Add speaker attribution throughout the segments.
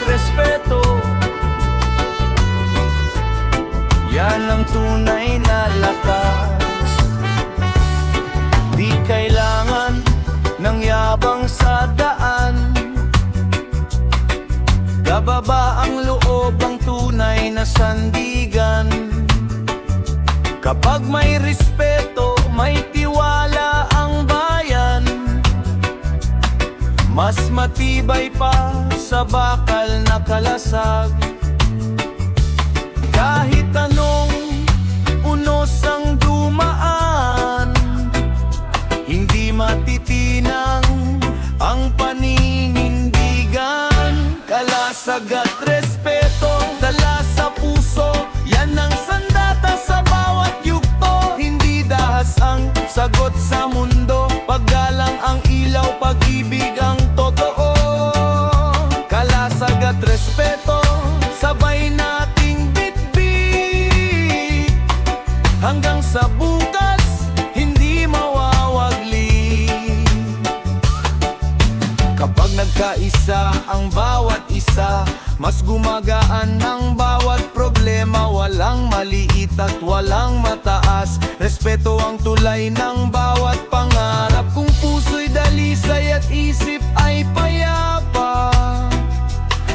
Speaker 1: respeto, yan ang tunay na lakas. Di kailangan ng yabang sa daan, gababa ang loob ang tunay na sandigan. Kapag may respeto, may tiwala ang bayan, mas matibay pa sa bakal na kalasag. Kahit anong unos ang dumaan, hindi matitinang ang paninindigan. Kalasag at respeto, dala sa puso, yan ang sandata sa bawat yugto. Hindi dahas ang sagot sa mundo, paggalang ang ilaw, pag-ibig ang totoo. Kalasag at respeto, sabay nating bitbit, hanggang sa bukas hindi mawawagli. Kapag nagkaisa ang bawat isa, mas gumagaan ang bawat problema. Walang maliit at walang mataas, respeto ang tulay ng bawat pangarap. Kung puso'y dalisay at isip ay payapa,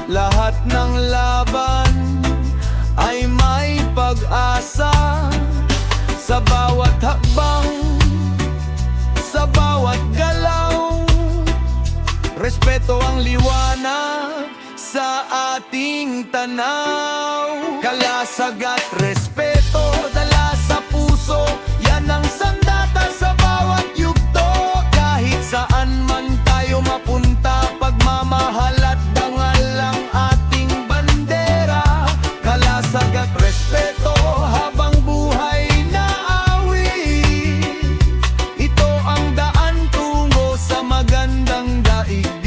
Speaker 1: lahat ng laban ay may pag-asa. Sa bawat hakbang, sa bawat galaw, respeto ang liwanag sa ating tanaw. Kalasag at respeto, dala sa puso, yan ang sandata sa bawat yugto. Kahit saan man tayo mapunta, pagmamahal at dangal ang ating bandera. Kalasag at respeto, habang buhay na awit, ito ang daan tungo sa magandang daig.